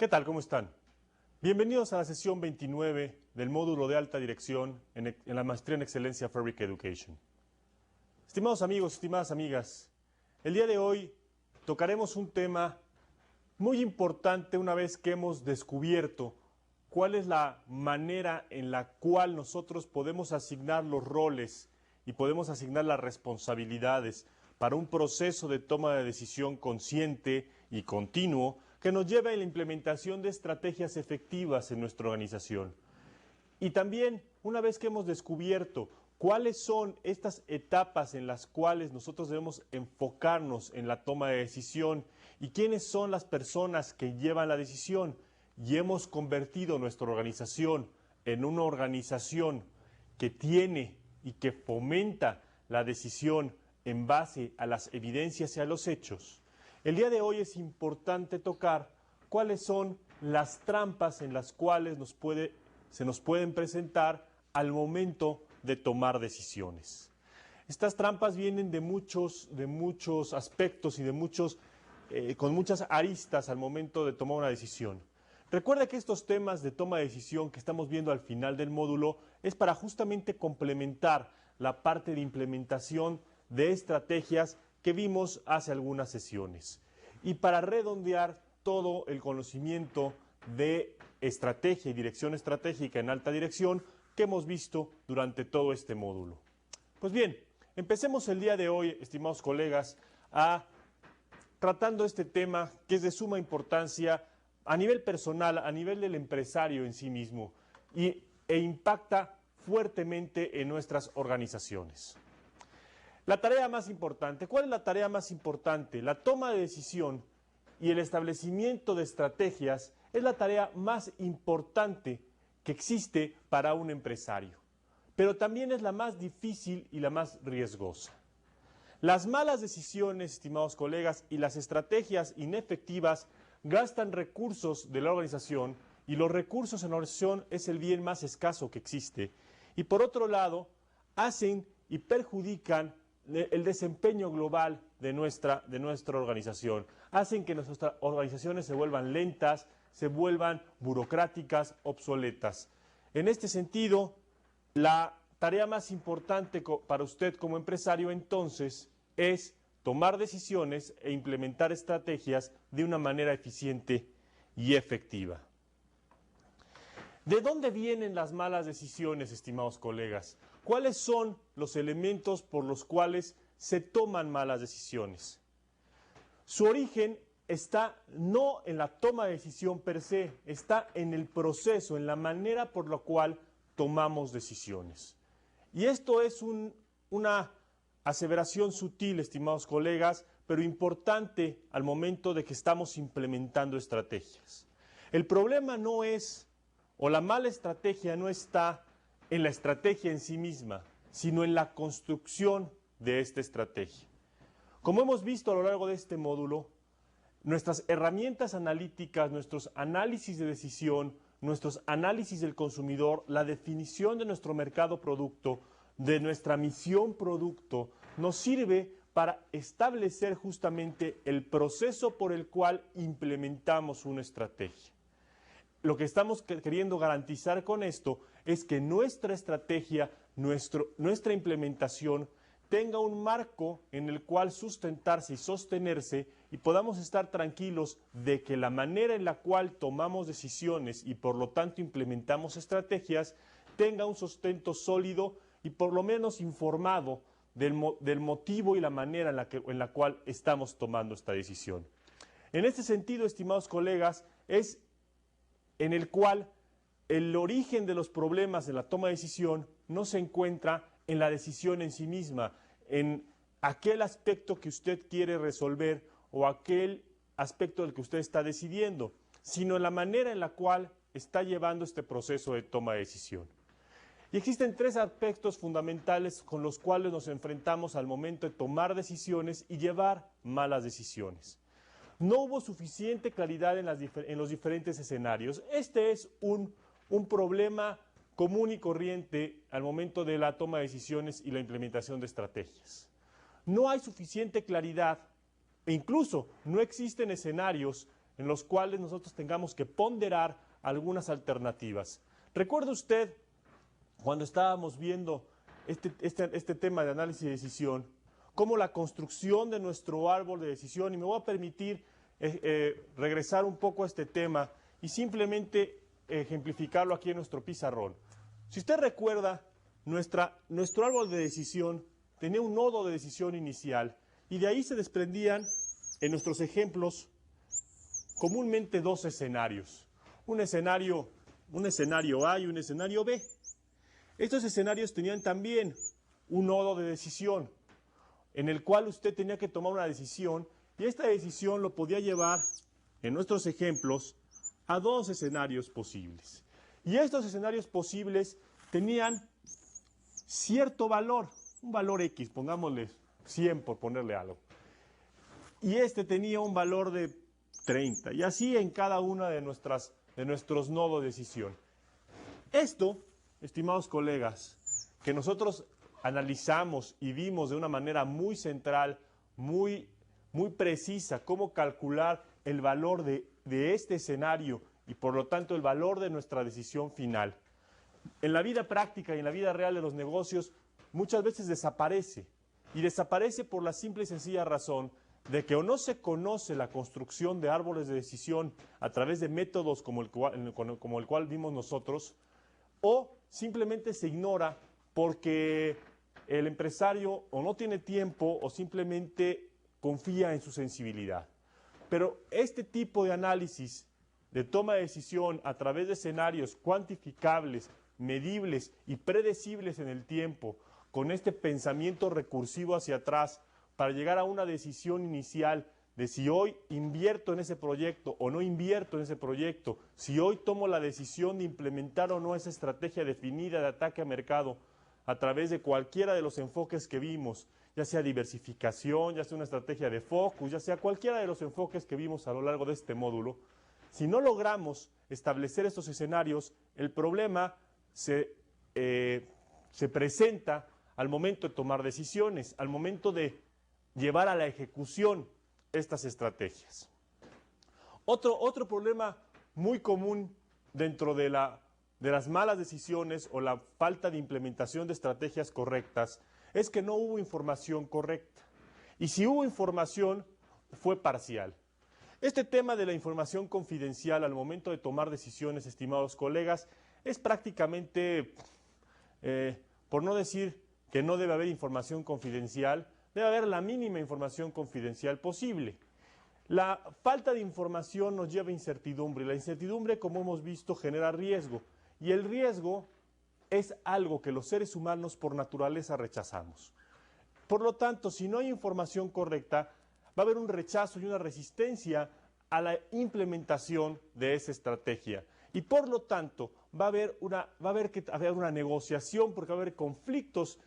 ¿Qué tal? ¿Cómo están? Bienvenidos a la sesión 29 del módulo de alta dirección en la maestría en excelencia Fabric Education. Estimados amigos, estimadas amigas, el día de hoy tocaremos un tema muy importante una vez que hemos descubierto cuál es la manera en la cual nosotros podemos asignar los roles y podemos asignar las responsabilidades para un proceso de toma de decisión consciente y continuo que nos lleve a la implementación de estrategias efectivas en nuestra organización. Y también, una vez que hemos descubierto cuáles son estas etapas en las cuales nosotros debemos enfocarnos en la toma de decisión y quiénes son las personas que llevan la decisión, y hemos convertido nuestra organización en una organización que tiene y que fomenta la decisión en base a las evidencias y a los hechos, el día de hoy es importante tocar cuáles son las trampas en las cuales se nos pueden presentar al momento de tomar decisiones. Estas trampas vienen de muchos aspectos y con muchas aristas al momento de tomar una decisión. Recuerda que estos temas de toma de decisión que estamos viendo al final del módulo es para justamente complementar la parte de implementación de estrategias que vimos hace algunas sesiones y para redondear todo el conocimiento de estrategia y dirección estratégica en alta dirección que hemos visto durante todo este módulo. Pues bien, empecemos el día de hoy, estimados colegas, tratando este tema que es de suma importancia a nivel personal, a nivel del empresario en sí mismo e impacta fuertemente en nuestras organizaciones. La tarea más importante, ¿cuál es la tarea más importante? La toma de decisión y el establecimiento de estrategias es la tarea más importante que existe para un empresario, pero también es la más difícil y la más riesgosa. Las malas decisiones, estimados colegas, y las estrategias inefectivas gastan recursos de la organización y los recursos en la organización es el bien más escaso que existe y por otro lado hacen y perjudican el desempeño global de nuestra organización. Hacen que nuestras organizaciones se vuelvan lentas, se vuelvan burocráticas, obsoletas. En este sentido, la tarea más importante para usted como empresario entonces es tomar decisiones e implementar estrategias de una manera eficiente y efectiva. ¿De dónde vienen las malas decisiones, estimados colegas? ¿Cuáles son los elementos por los cuales se toman malas decisiones? Su origen está no en la toma de decisión per se, está en el proceso, en la manera por la cual tomamos decisiones. Y esto es una aseveración sutil, estimados colegas, pero importante al momento de que estamos implementando estrategias. El problema no es, o la mala estrategia no está en la estrategia en sí misma, sino en la construcción de esta estrategia. Como hemos visto a lo largo de este módulo, nuestras herramientas analíticas, nuestros análisis de decisión, nuestros análisis del consumidor, la definición de nuestro mercado producto, de nuestra misión producto, nos sirve para establecer justamente el proceso por el cual implementamos una estrategia. Lo que estamos queriendo garantizar con esto es que nuestra estrategia, nuestra implementación tenga un marco en el cual sustentarse y sostenerse y podamos estar tranquilos de que la manera en la cual tomamos decisiones y por lo tanto implementamos estrategias tenga un sustento sólido y por lo menos informado del motivo y la manera en la cual estamos tomando esta decisión. En este sentido, estimados colegas, es en el cual el origen de los problemas de la toma de decisión no se encuentra en la decisión en sí misma, en aquel aspecto que usted quiere resolver o aquel aspecto del que usted está decidiendo, sino en la manera en la cual está llevando este proceso de toma de decisión. Y existen tres aspectos fundamentales con los cuales nos enfrentamos al momento de tomar decisiones y llevar malas decisiones. No hubo suficiente claridad en los diferentes escenarios. Este es un problema común y corriente al momento de la toma de decisiones y la implementación de estrategias. No hay suficiente claridad e incluso no existen escenarios en los cuales nosotros tengamos que ponderar algunas alternativas. ¿Recuerda usted cuando estábamos viendo este tema de análisis de decisión, cómo la construcción de nuestro árbol de decisión, y me voy a permitir regresar un poco a este tema y simplemente ejemplificarlo aquí en nuestro pizarrón? Si usted recuerda, nuestro árbol de decisión tenía un nodo de decisión inicial y de ahí se desprendían en nuestros ejemplos comúnmente dos escenarios. Un escenario A y un escenario B. Estos escenarios tenían también un nodo de decisión en el cual usted tenía que tomar una decisión y esta decisión lo podía llevar, en nuestros ejemplos, a dos escenarios posibles. Y estos escenarios posibles tenían cierto valor, un valor X, pongámosle 100 por ponerle algo. Y este tenía un valor de 30, y así en cada una de nuestros nodos de decisión. Esto, estimados colegas, que nosotros analizamos y vimos de una manera muy central, muy precisa, cómo calcular el valor de este escenario y por lo tanto el valor de nuestra decisión final. En la vida práctica y en la vida real de los negocios muchas veces desaparece, y desaparece por la simple y sencilla razón de que o no se conoce la construcción de árboles de decisión a través de métodos como el cual vimos nosotros, o simplemente se ignora porque el empresario o no tiene tiempo o simplemente confía en su sensibilidad. Pero este tipo de análisis de toma de decisión a través de escenarios cuantificables, medibles y predecibles en el tiempo, con este pensamiento recursivo hacia atrás para llegar a una decisión inicial de si hoy invierto en ese proyecto o no invierto en ese proyecto, si hoy tomo la decisión de implementar o no esa estrategia definida de ataque a mercado a través de cualquiera de los enfoques que vimos, ya sea diversificación, ya sea una estrategia de focus, ya sea cualquiera de los enfoques que vimos a lo largo de este módulo. Si no logramos establecer estos escenarios, el problema se presenta al momento de tomar decisiones, al momento de llevar a la ejecución estas estrategias. Otro problema muy común dentro de las malas decisiones o la falta de implementación de estrategias correctas es que no hubo información correcta. Y si hubo información, fue parcial. Este tema de la información confidencial al momento de tomar decisiones, estimados colegas, es prácticamente, por no decir que no debe haber información confidencial, debe haber la mínima información confidencial posible. La falta de información nos lleva a incertidumbre, y la incertidumbre, como hemos visto, genera riesgo. Y el riesgo es algo que los seres humanos por naturaleza rechazamos. Por lo tanto, si no hay información correcta, va a haber un rechazo y una resistencia a la implementación de esa estrategia. Y por lo tanto, va a haber una negociación porque va a haber conflictos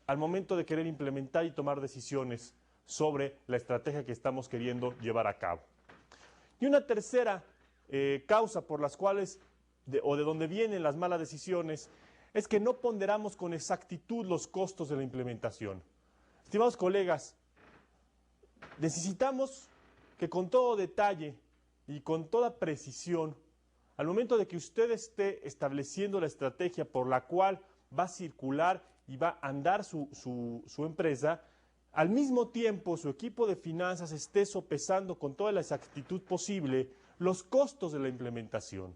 al momento de querer implementar y tomar decisiones sobre la estrategia que estamos queriendo llevar a cabo. Y una tercera causa por las cuales, de donde vienen las malas decisiones, es que no ponderamos con exactitud los costos de la implementación. Estimados colegas, necesitamos que con todo detalle y con toda precisión, al momento de que usted esté estableciendo la estrategia por la cual va a circular y va a andar su empresa, al mismo tiempo su equipo de finanzas esté sopesando con toda la exactitud posible los costos de la implementación.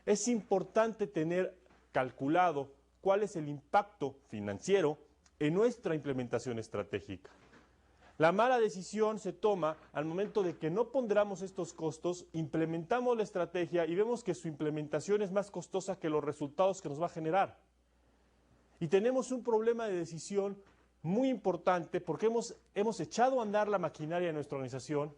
Es importante tener calculado cuál es el impacto financiero en nuestra implementación estratégica. La mala decisión se toma al momento de que no ponderamos estos costos, implementamos la estrategia y vemos que su implementación es más costosa que los resultados que nos va a generar. Y tenemos un problema de decisión muy importante porque hemos echado a andar la maquinaria de nuestra organización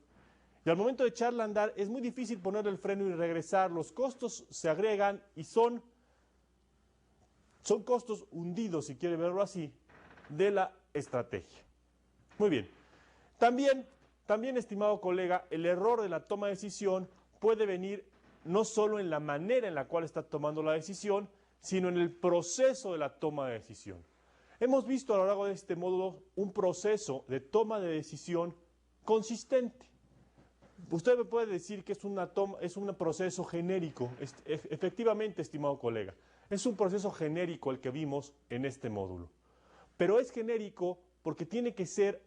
y al momento de echarla a andar es muy difícil ponerle el freno y regresar. Los costos se agregan y son costos hundidos, si quiere verlo así, de la estrategia. Muy bien. También, estimado colega, el error de la toma de decisión puede venir no solo en la manera en la cual está tomando la decisión, sino en el proceso de la toma de decisión. Hemos visto a lo largo de este módulo un proceso de toma de decisión consistente. Usted me puede decir que es un proceso genérico. Efectivamente, estimado colega, es un proceso genérico el que vimos en este módulo. Pero es genérico porque tiene que ser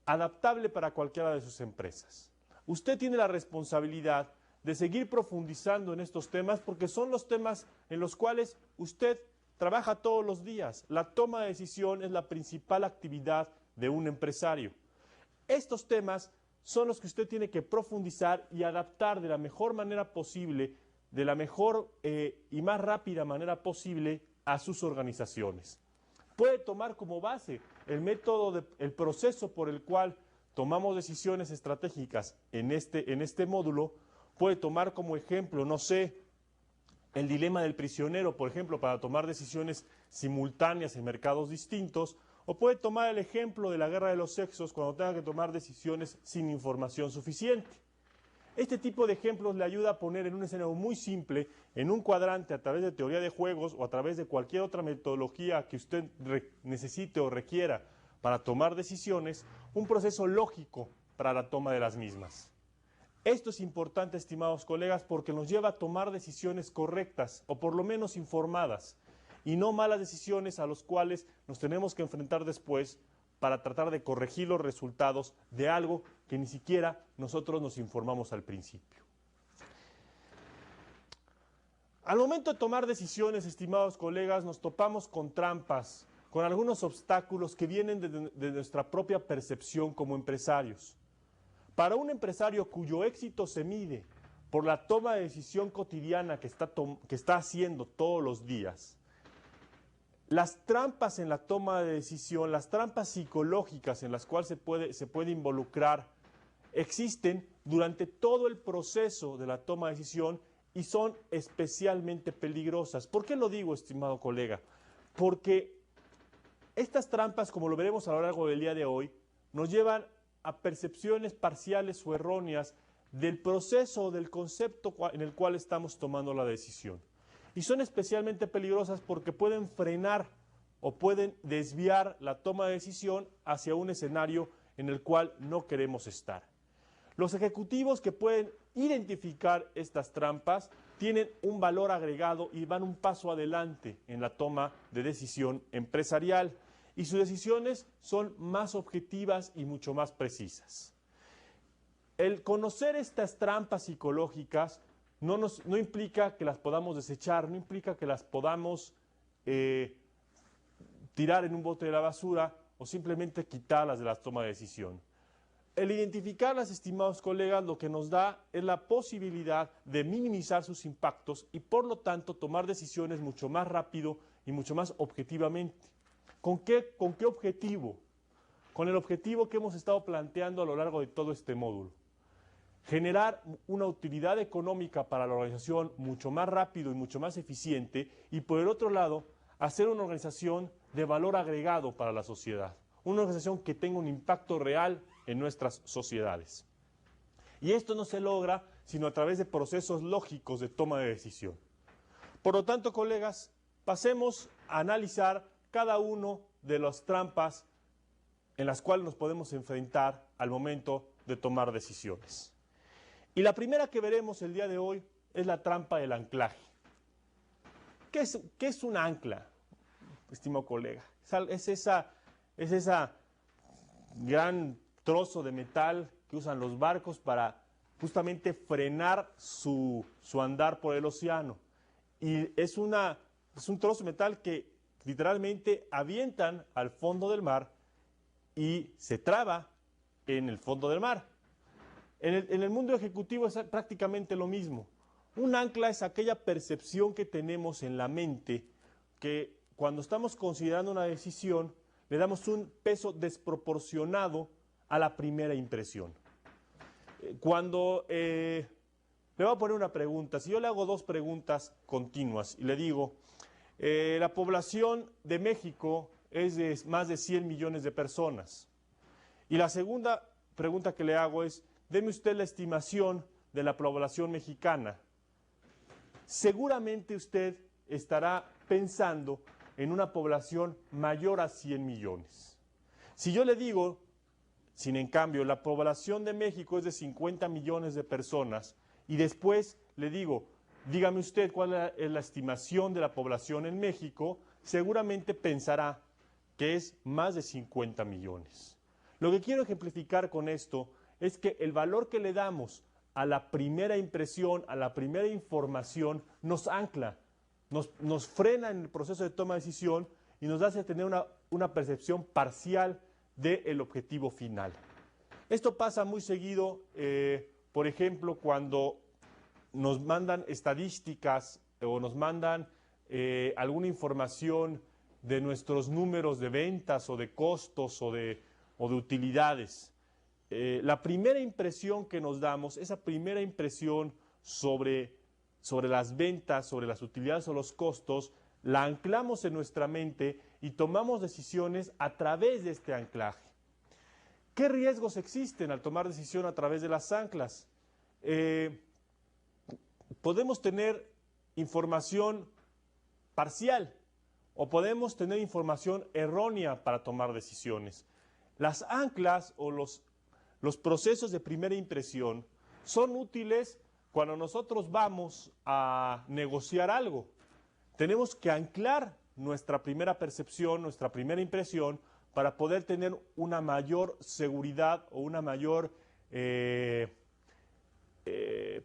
adaptable para cualquiera de sus empresas. Usted tiene la responsabilidad de seguir profundizando en estos temas porque son los temas en los cuales usted trabaja todos los días. La toma de decisión es la principal actividad de un empresario. Estos temas son los que usted tiene que profundizar y adaptar de la mejor manera posible, de la mejor y más rápida manera posible a sus organizaciones. Puede tomar como base el proceso por el cual tomamos decisiones estratégicas en este módulo. Puede tomar como ejemplo, no sé, el dilema del prisionero, por ejemplo, para tomar decisiones simultáneas en mercados distintos, o puede tomar el ejemplo de la guerra de los sexos cuando tenga que tomar decisiones sin información suficiente. Este tipo de ejemplos le ayuda a poner en un escenario muy simple, en un cuadrante a través de teoría de juegos o a través de cualquier otra metodología que usted necesite o requiera para tomar decisiones, un proceso lógico para la toma de las mismas. Esto es importante, estimados colegas, porque nos lleva a tomar decisiones correctas o por lo menos informadas y no malas decisiones a las cuales nos tenemos que enfrentar después para tratar de corregir los resultados de algo que ni siquiera nosotros nos informamos al principio. Al momento de tomar decisiones, estimados colegas, nos topamos con trampas, con algunos obstáculos que vienen de nuestra propia percepción como empresarios. Para un empresario cuyo éxito se mide por la toma de decisión cotidiana que está haciendo todos los días, las trampas en la toma de decisión, las trampas psicológicas en las cuales se puede involucrar, existen durante todo el proceso de la toma de decisión y son especialmente peligrosas. ¿Por qué lo digo, estimado colega? Porque estas trampas, como lo veremos a lo largo del día de hoy, nos llevan a percepciones parciales o erróneas del proceso o del concepto en el cual estamos tomando la decisión. Y son especialmente peligrosas porque pueden frenar o pueden desviar la toma de decisión hacia un escenario en el cual no queremos estar. Los ejecutivos que pueden identificar estas trampas tienen un valor agregado y van un paso adelante en la toma de decisión empresarial y sus decisiones son más objetivas y mucho más precisas. El conocer estas trampas psicológicas no implica que las podamos desechar, no implica que las podamos tirar en un bote de la basura o simplemente quitarlas de la toma de decisión. El identificarlas, estimados colegas, lo que nos da es la posibilidad de minimizar sus impactos y por lo tanto tomar decisiones mucho más rápido y mucho más objetivamente. ¿Con qué objetivo? Con el objetivo que hemos estado planteando a lo largo de todo este módulo. Generar una utilidad económica para la organización mucho más rápido y mucho más eficiente y por el otro lado, hacer una organización de valor agregado para la sociedad. Una organización que tenga un impacto real en nuestras sociedades. Y esto no se logra sino a través de procesos lógicos de toma de decisión. Por lo tanto, colegas, pasemos a analizar cada uno de las trampas en las cuales nos podemos enfrentar al momento de tomar decisiones. Y la primera que veremos el día de hoy es la trampa del anclaje. ¿Qué es un ancla, estimado colega? Es esa gran trozo de metal que usan los barcos para justamente frenar su andar por el océano. Y es un trozo de metal que literalmente avientan al fondo del mar y se traba en el fondo del mar. En el mundo ejecutivo es prácticamente lo mismo. Un ancla es aquella percepción que tenemos en la mente que cuando estamos considerando una decisión le damos un peso desproporcionado a la primera impresión. Le voy a poner una pregunta. Si yo le hago dos preguntas continuas y le digo, la población de México es de más de 100 millones de personas. Y la segunda pregunta que le hago es, deme usted la estimación de la población mexicana. Seguramente usted estará pensando en una población mayor a 100 millones. Si yo le digo, Sin en cambio, la población de México es de 50 millones de personas y después le digo, dígame usted cuál es la estimación de la población en México, seguramente pensará que es más de 50 millones. Lo que quiero ejemplificar con esto es que el valor que le damos a la primera impresión, a la primera información, nos ancla, nos frena en el proceso de toma de decisión y nos hace tener una percepción parcial del objetivo final. Esto pasa muy seguido, por ejemplo, cuando nos mandan estadísticas o nos mandan alguna información de nuestros números de ventas o de costos o de utilidades. La primera impresión que nos damos, esa primera impresión sobre las ventas, sobre las utilidades o los costos, la anclamos en nuestra mente y tomamos decisiones a través de este anclaje. ¿Qué riesgos existen al tomar decisión a través de las anclas? Podemos tener información parcial o podemos tener información errónea para tomar decisiones. Las anclas o los procesos de primera impresión son útiles cuando nosotros vamos a negociar algo. Tenemos que anclar nuestra primera percepción, nuestra primera impresión, para poder tener una mayor seguridad o una mayor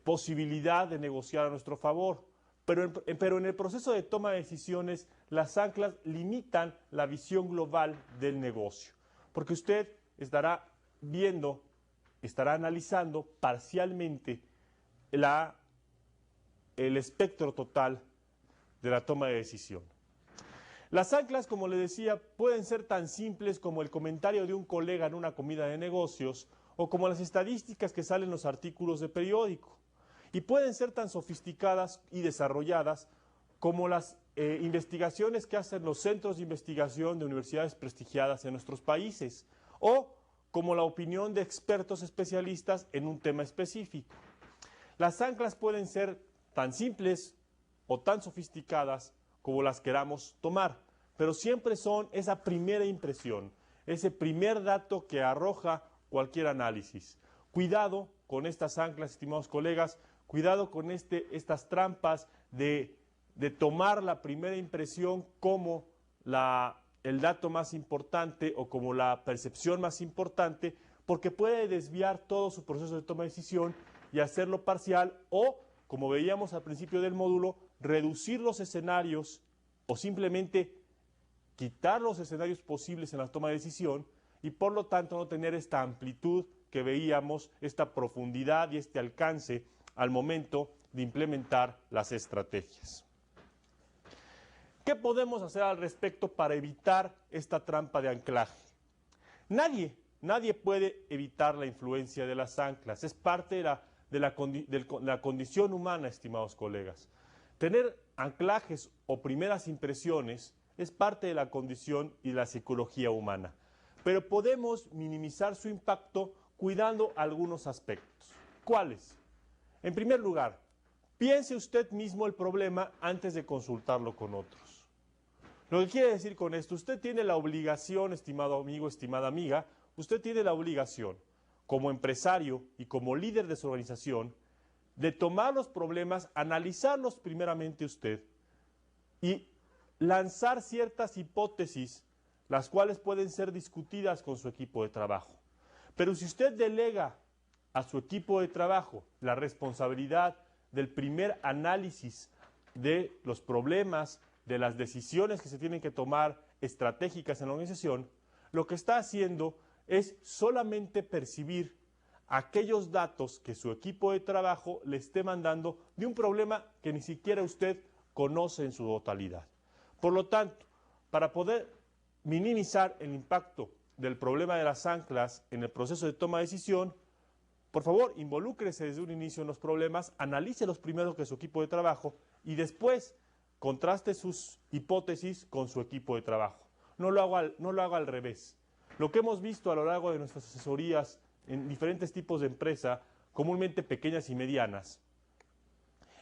posibilidad de negociar a nuestro favor. Pero en el proceso de toma de decisiones, las anclas limitan la visión global del negocio, porque usted estará viendo, estará analizando parcialmente el espectro total de la toma de decisión. Las anclas, como le decía, pueden ser tan simples como el comentario de un colega en una comida de negocios o como las estadísticas que salen en los artículos de periódico. Y pueden ser tan sofisticadas y desarrolladas como las investigaciones que hacen los centros de investigación de universidades prestigiadas en nuestros países o como la opinión de expertos especialistas en un tema específico. Las anclas pueden ser tan simples o tan sofisticadas como las queramos tomar, pero siempre son esa primera impresión, ese primer dato que arroja cualquier análisis. Cuidado con estas anclas, estimados colegas, cuidado con estas trampas de tomar la primera impresión como el dato más importante o como la percepción más importante, porque puede desviar todo su proceso de toma de decisión y hacerlo parcial o, como veíamos al principio del módulo, reducir los escenarios o simplemente quitar los escenarios posibles en la toma de decisión y por lo tanto no tener esta amplitud que veíamos, esta profundidad y este alcance al momento de implementar las estrategias. ¿Qué podemos hacer al respecto para evitar esta trampa de anclaje? Nadie puede evitar la influencia de las anclas, es parte de la condición humana, estimados colegas. Tener anclajes o primeras impresiones es parte de la condición y la psicología humana, pero podemos minimizar su impacto cuidando algunos aspectos. ¿Cuáles? En primer lugar, piense usted mismo el problema antes de consultarlo con otros. Lo que quiere decir con esto, usted tiene la obligación, estimado amigo, estimada amiga, usted tiene la obligación, como empresario y como líder de su organización, de tomar los problemas, analizarlos primeramente usted y lanzar ciertas hipótesis, las cuales pueden ser discutidas con su equipo de trabajo. Pero si usted delega a su equipo de trabajo la responsabilidad del primer análisis de los problemas, de las decisiones que se tienen que tomar estratégicas en la organización, lo que está haciendo es solamente percibir aquellos datos que su equipo de trabajo le esté mandando de un problema que ni siquiera usted conoce en su totalidad. Por lo tanto, para poder minimizar el impacto del problema de las anclas en el proceso de toma de decisión, por favor, involúcrese desde un inicio en los problemas, analice los primeros que su equipo de trabajo y después contraste sus hipótesis con su equipo de trabajo. No lo haga al revés. Lo que hemos visto a lo largo de nuestras asesorías en diferentes tipos de empresa, comúnmente pequeñas y medianas,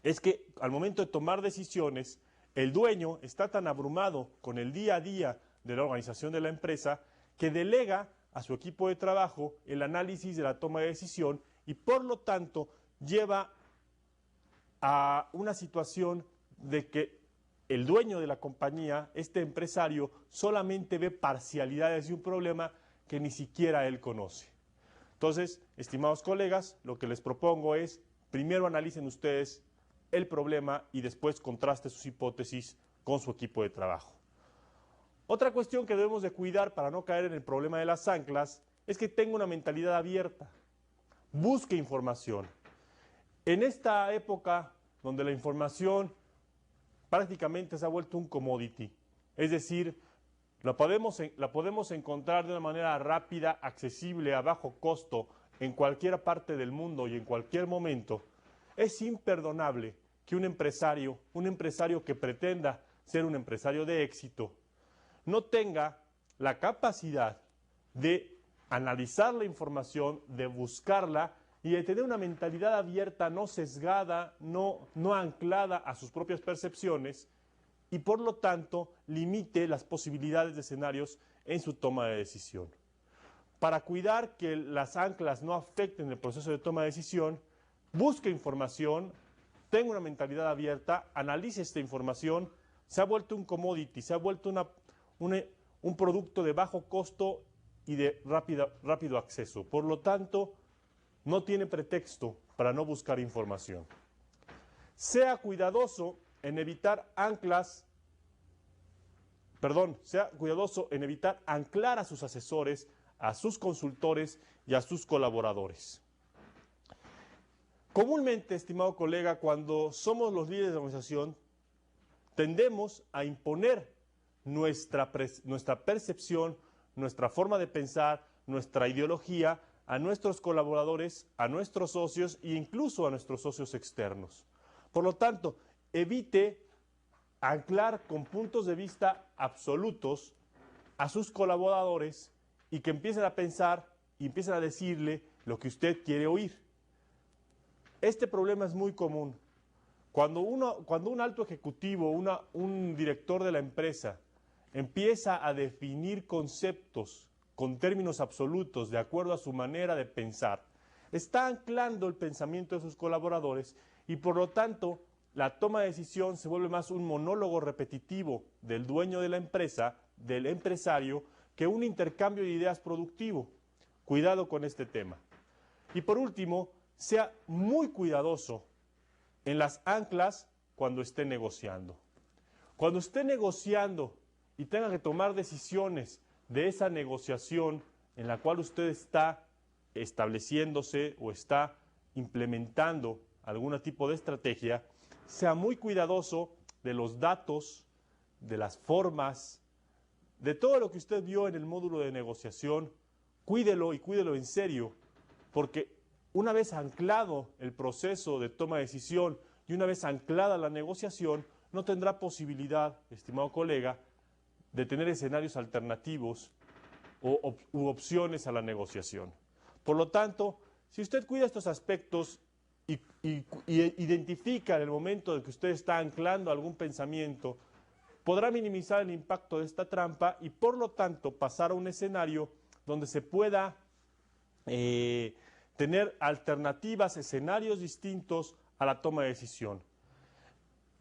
es que al momento de tomar decisiones, el dueño está tan abrumado con el día a día de la organización de la empresa que delega a su equipo de trabajo el análisis de la toma de decisión y por lo tanto lleva a una situación de que el dueño de la compañía, este empresario, solamente ve parcialidades de un problema que ni siquiera él conoce. Entonces, estimados colegas, lo que les propongo es, primero analicen ustedes el problema y después contrasten sus hipótesis con su equipo de trabajo. Otra cuestión que debemos de cuidar para no caer en el problema de las anclas es que tenga una mentalidad abierta, busque información. En esta época donde la información prácticamente se ha vuelto un commodity, es decir, la podemos encontrar de una manera rápida, accesible, a bajo costo, en cualquier parte del mundo y en cualquier momento, es imperdonable que un empresario que pretenda ser un empresario de éxito, no tenga la capacidad de analizar la información, de buscarla y de tener una mentalidad abierta, no sesgada, no anclada a sus propias percepciones y por lo tanto limite las posibilidades de escenarios en su toma de decisión. Para cuidar que las anclas no afecten el proceso de toma de decisión, busque información, tenga una mentalidad abierta, analice esta información. Se ha vuelto un commodity, se ha vuelto un producto de bajo costo y de rápido acceso. Por lo tanto, no tiene pretexto para no buscar información. Sea cuidadoso en evitar anclar a sus asesores, a sus consultores y a sus colaboradores. Comúnmente, estimado colega, cuando somos los líderes de la organización, tendemos a imponer nuestra percepción, nuestra forma de pensar, nuestra ideología a nuestros colaboradores, a nuestros socios e incluso a nuestros socios externos. Por lo tanto, evite anclar con puntos de vista absolutos a sus colaboradores y que empiecen a pensar y empiecen a decirle lo que usted quiere oír. Este problema es muy común. Cuando un alto ejecutivo, un director de la empresa, empieza a definir conceptos con términos absolutos de acuerdo a su manera de pensar, está anclando el pensamiento de sus colaboradores y por lo tanto la toma de decisión se vuelve más un monólogo repetitivo del dueño de la empresa, del empresario, que un intercambio de ideas productivo. Cuidado con este tema. Y por último, sea muy cuidadoso en las anclas cuando esté negociando. Cuando esté negociando y tenga que tomar decisiones de esa negociación en la cual usted está estableciéndose o está implementando algún tipo de estrategia, sea muy cuidadoso de los datos, de las formas, de todo lo que usted vio en el módulo de negociación. Cuídelo y cuídelo en serio, porque una vez anclado el proceso de toma de decisión y una vez anclada la negociación, no tendrá posibilidad, estimado colega, de tener escenarios alternativos u opciones a la negociación. Por lo tanto, si usted cuida estos aspectos y identifica en el momento en que usted está anclando algún pensamiento, podrá minimizar el impacto de esta trampa y por lo tanto pasar a un escenario donde se pueda tener alternativas, escenarios distintos a la toma de decisión.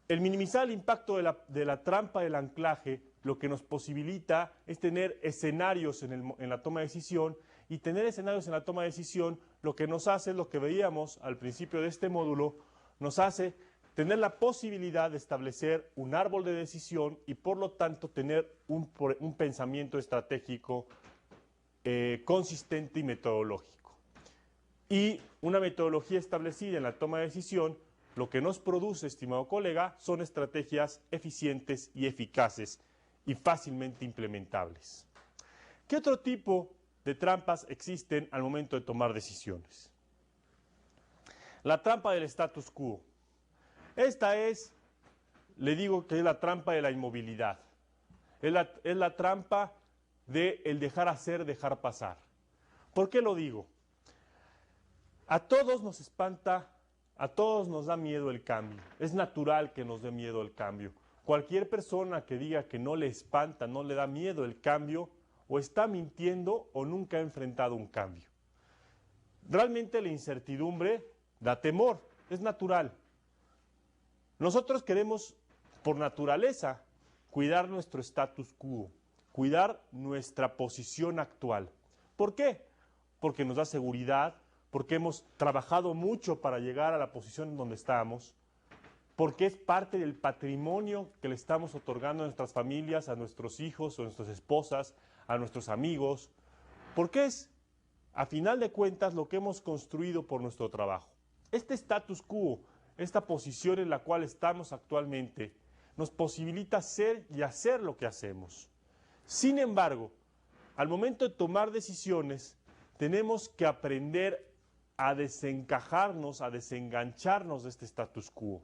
El minimizar el impacto de la trampa del anclaje lo que nos posibilita es tener escenarios en la toma de decisión, y tener escenarios en la toma de decisión lo que nos hace, lo que veíamos al principio de este módulo, nos hace tener la posibilidad de establecer un árbol de decisión y por lo tanto tener un pensamiento estratégico consistente y metodológico. Y una metodología establecida en la toma de decisión lo que nos produce, estimado colega, son estrategias eficientes y eficaces y fácilmente implementables. ¿Qué otro tipo de trampas existen al momento de tomar decisiones? La trampa del status quo. Esta es, le digo que es la trampa de la inmovilidad. Es la trampa de el dejar hacer, dejar pasar. ¿Por qué lo digo? A todos nos espanta, a todos nos da miedo el cambio. Es natural que nos dé miedo el cambio. Cualquier persona que diga que no le espanta, no le da miedo el cambio, o está mintiendo o nunca ha enfrentado un cambio. Realmente la incertidumbre da temor, es natural. Nosotros queremos, por naturaleza, cuidar nuestro status quo, cuidar nuestra posición actual. ¿Por qué? Porque nos da seguridad, porque hemos trabajado mucho para llegar a la posición en donde estamos, porque es parte del patrimonio que le estamos otorgando a nuestras familias, a nuestros hijos, a nuestras esposas, a nuestros amigos, porque es, a final de cuentas, lo que hemos construido por nuestro trabajo. Este status quo, esta posición en la cual estamos actualmente, nos posibilita ser y hacer lo que hacemos. Sin embargo, al momento de tomar decisiones, tenemos que aprender a desencajarnos, a desengancharnos de este status quo.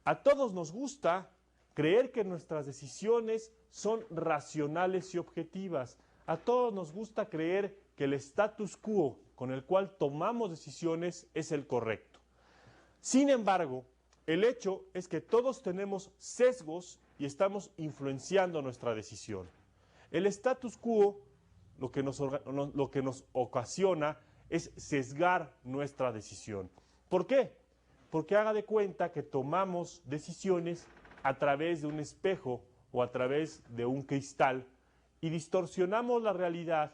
A todos nos gusta creer que nuestras decisiones son racionales y objetivas. A todos nos gusta creer que el status quo con el cual tomamos decisiones es el correcto. Sin embargo, el hecho es que todos tenemos sesgos y estamos influenciando nuestra decisión. El status quo lo que nos ocasiona es sesgar nuestra decisión. ¿Por qué? Porque haga de cuenta que tomamos decisiones a través de un espejo o a través de un cristal y distorsionamos la realidad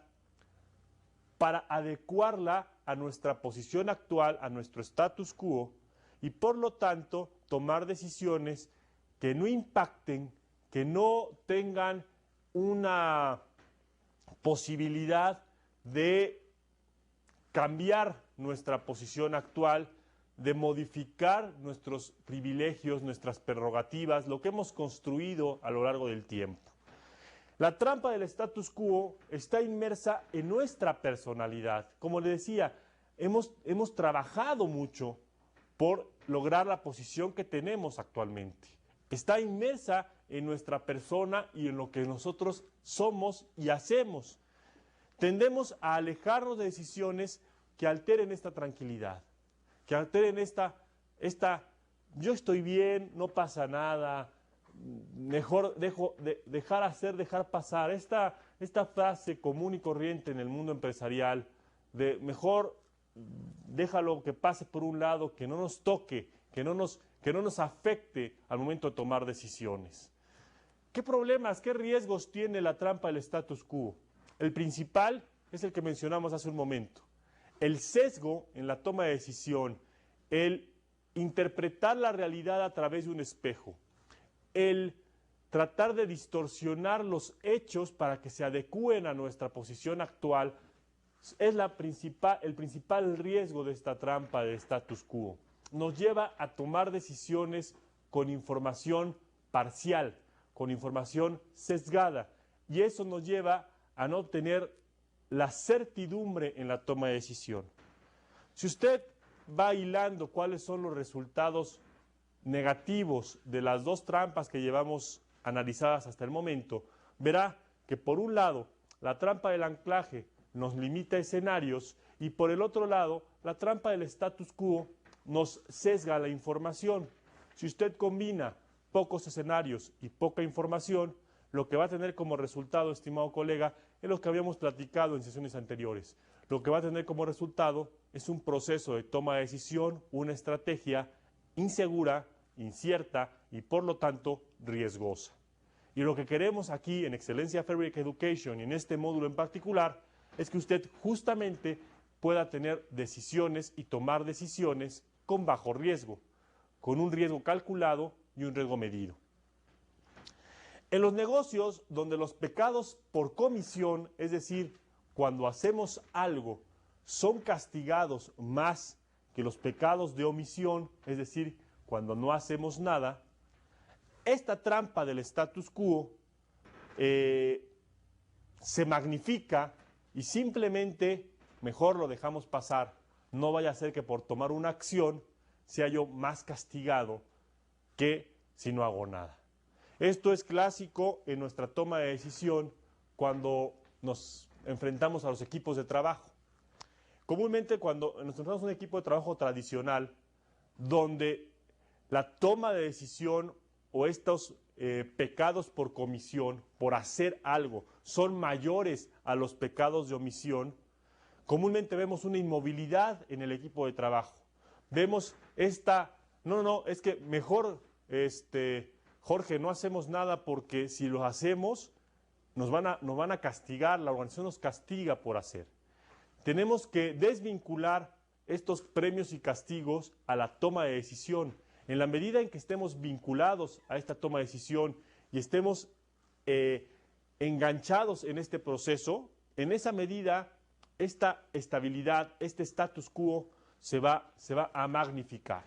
para adecuarla a nuestra posición actual, a nuestro status quo, y por lo tanto tomar decisiones que no impacten, que no tengan una posibilidad de cambiar nuestra posición actual, de modificar nuestros privilegios, nuestras prerrogativas, lo que hemos construido a lo largo del tiempo. La trampa del status quo está inmersa en nuestra personalidad. Como le decía, hemos trabajado mucho por lograr la posición que tenemos actualmente. Está inmersa en nuestra persona y en lo que nosotros somos y hacemos. Tendemos a alejarnos de decisiones que alteren esta tranquilidad, que alteren esta yo estoy bien, no pasa nada, mejor dejar hacer, dejar pasar. Esta frase común y corriente en el mundo empresarial de mejor déjalo que pase por un lado, que no nos toque, que no nos afecte al momento de tomar decisiones. ¿Qué problemas, qué riesgos tiene la trampa del status quo? El principal es el que mencionamos hace un momento. El sesgo en la toma de decisión, el interpretar la realidad a través de un espejo, el tratar de distorsionar los hechos para que se adecúen a nuestra posición actual, es el principal riesgo de esta trampa del status quo. Nos lleva a tomar decisiones con información parcial, con información sesgada, y eso nos lleva a no tener la certidumbre en la toma de decisión. Si usted va hilando cuáles son los resultados negativos de las dos trampas que llevamos analizadas hasta el momento, verá que por un lado la trampa del anclaje nos limita escenarios y por el otro lado la trampa del status quo nos sesga la información. Si usted combina pocos escenarios y poca información, lo que va a tener como resultado, estimado colega, es lo que habíamos platicado en sesiones anteriores. Lo que va a tener como resultado es un proceso de toma de decisión, una estrategia insegura, incierta y por lo tanto riesgosa. Y lo que queremos aquí en Excelencia Fabric Education y en este módulo en particular es que usted justamente pueda tener decisiones y tomar decisiones con bajo riesgo, con un riesgo calculado y un riesgo medido. En los negocios donde los pecados por comisión, es decir, cuando hacemos algo, son castigados más que los pecados de omisión, es decir, cuando no hacemos nada, esta trampa del status quo se magnifica y simplemente mejor lo dejamos pasar. No vaya a ser que por tomar una acción sea yo más castigado que si no hago nada. Esto es clásico en nuestra toma de decisión cuando nos enfrentamos a los equipos de trabajo. Comúnmente cuando nos enfrentamos a un equipo de trabajo tradicional, donde la toma de decisión o estos pecados por comisión, por hacer algo, son mayores a los pecados de omisión, comúnmente vemos una inmovilidad en el equipo de trabajo. Vemos es que mejor, Jorge, no hacemos nada porque si lo hacemos nos van a castigar, la organización nos castiga por hacer. Tenemos que desvincular estos premios y castigos a la toma de decisión. En la medida en que estemos vinculados a esta toma de decisión y estemos enganchados en este proceso, en esa medida esta estabilidad, este status quo se va a magnificar.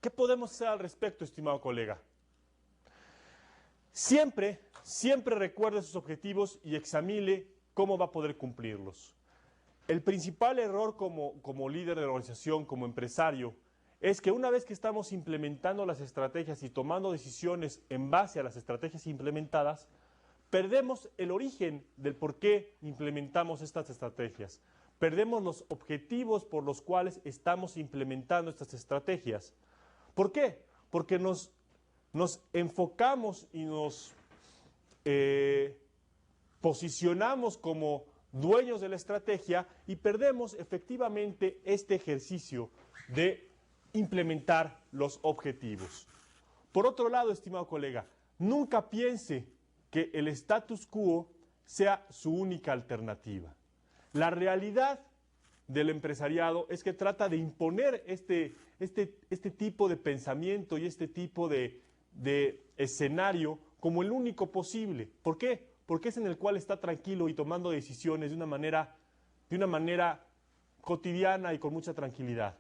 ¿Qué podemos hacer al respecto, estimado colega? Siempre recuerde sus objetivos y examine cómo va a poder cumplirlos. El principal error como líder de la organización, como empresario, es que una vez que estamos implementando las estrategias y tomando decisiones en base a las estrategias implementadas, perdemos el origen del por qué implementamos estas estrategias. Perdemos los objetivos por los cuales estamos implementando estas estrategias. ¿Por qué? Porque nos enfocamos y nos posicionamos como dueños de la estrategia y perdemos efectivamente este ejercicio de implementar los objetivos. Por otro lado, estimado colega, nunca piense que el status quo sea su única alternativa. La realidad del empresariado es que trata de imponer este tipo de pensamiento y este tipo de escenario como el único posible. ¿Por qué? Porque es en el cual está tranquilo y tomando decisiones de una manera cotidiana y con mucha tranquilidad.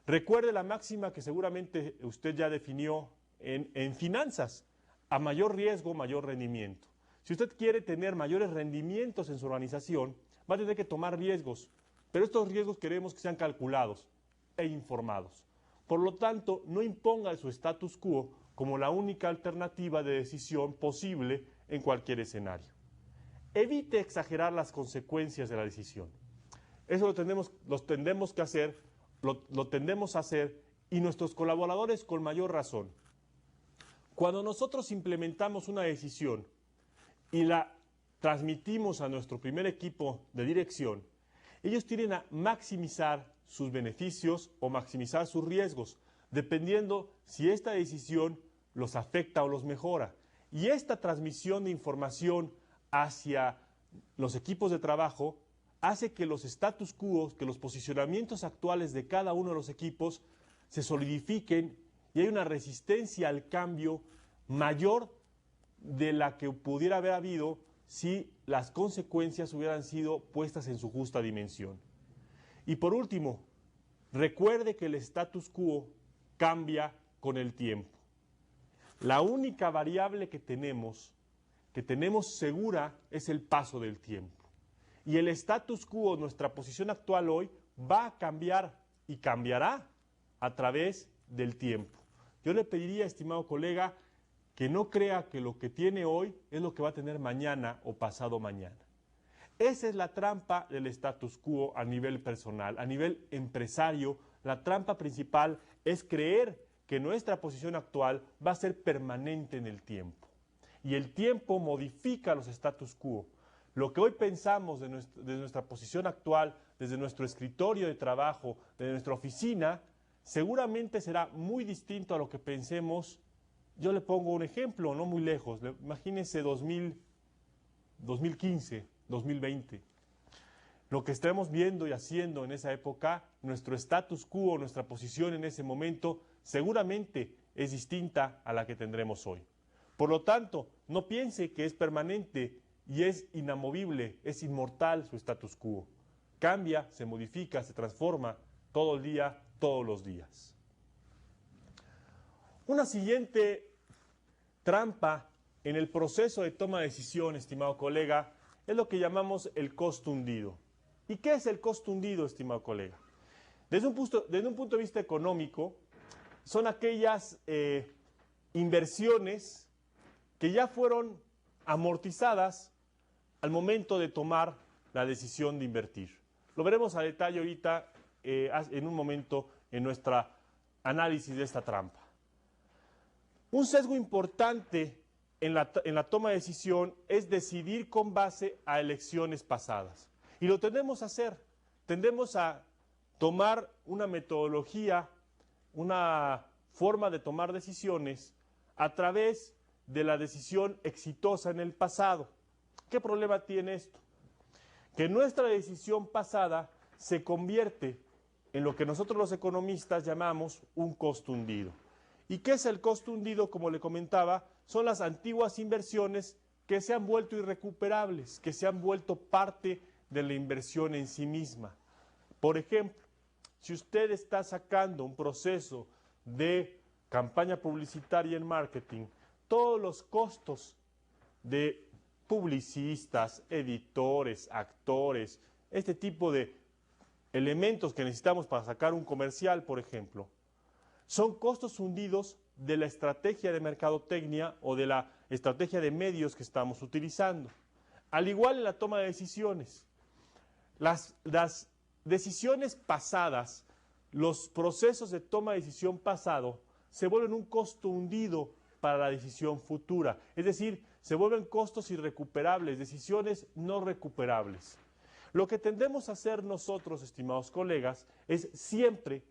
Recuerde la máxima que seguramente usted ya definió en finanzas: a mayor riesgo, mayor rendimiento. Si usted quiere tener mayores rendimientos en su organización, va a tener que tomar riesgos, pero estos riesgos queremos que sean calculados e informados. Por lo tanto, no imponga su status quo como la única alternativa de decisión posible en cualquier escenario. Evite exagerar las consecuencias de la decisión. Eso lo tendemos a hacer y nuestros colaboradores con mayor razón. Cuando nosotros implementamos una decisión y la transmitimos a nuestro primer equipo de dirección, ellos tienden a maximizar sus beneficios o maximizar sus riesgos, dependiendo si esta decisión los afecta o los mejora. Y esta transmisión de información hacia los equipos de trabajo hace que los status quo, que los posicionamientos actuales de cada uno de los equipos se solidifiquen y hay una resistencia al cambio mayor de la que pudiera haber habido si las consecuencias hubieran sido puestas en su justa dimensión. Y por último, recuerde que el status quo cambia con el tiempo. La única variable que tenemos segura es el paso del tiempo. Y el status quo, nuestra posición actual hoy, va a cambiar y cambiará a través del tiempo. Yo le pediría, estimado colega, que no crea que lo que tiene hoy es lo que va a tener mañana o pasado mañana. Esa es la trampa del status quo a nivel personal, a nivel empresario. La trampa principal es creer que nuestra posición actual va a ser permanente en el tiempo. Y el tiempo modifica los status quo. Lo que hoy pensamos de nuestra posición actual, desde nuestro escritorio de trabajo, de nuestra oficina, seguramente será muy distinto a lo que pensemos. Yo le pongo un ejemplo, no muy lejos. Imagínense 2015, 2020. Lo que estemos viendo y haciendo en esa época, nuestro status quo, nuestra posición en ese momento, seguramente es distinta a la que tendremos hoy. Por lo tanto, no piense que es permanente y es inamovible, es inmortal su status quo. Cambia, se modifica, se transforma todo el día, todos los días. Una siguiente trampa en el proceso de toma de decisión, estimado colega, es lo que llamamos el costo hundido. ¿Y qué es el costo hundido, estimado colega? Desde un punto de vista económico, son aquellas inversiones que ya fueron amortizadas al momento de tomar la decisión de invertir. Lo veremos a detalle ahorita, en un momento, en nuestro análisis de esta trampa. Un sesgo importante en la toma de decisión es decidir con base a elecciones pasadas. Y lo tendemos a hacer. Tendemos a tomar una metodología, una forma de tomar decisiones a través de la decisión exitosa en el pasado. ¿Qué problema tiene esto? Que nuestra decisión pasada se convierte en lo que nosotros los economistas llamamos un costo hundido. ¿Y qué es el costo hundido? Como le comentaba, son las antiguas inversiones que se han vuelto irrecuperables, que se han vuelto parte de la inversión en sí misma. Por ejemplo, si usted está sacando un proceso de campaña publicitaria en marketing, todos los costos de publicistas, editores, actores, este tipo de elementos que necesitamos para sacar un comercial, por ejemplo, son costos hundidos de la estrategia de mercadotecnia o de la estrategia de medios que estamos utilizando. Al igual en la toma de decisiones. Las decisiones pasadas, los procesos de toma de decisión pasado, se vuelven un costo hundido para la decisión futura. Es decir, se vuelven costos irrecuperables, decisiones no recuperables. Lo que tendemos a hacer nosotros, estimados colegas, es siempre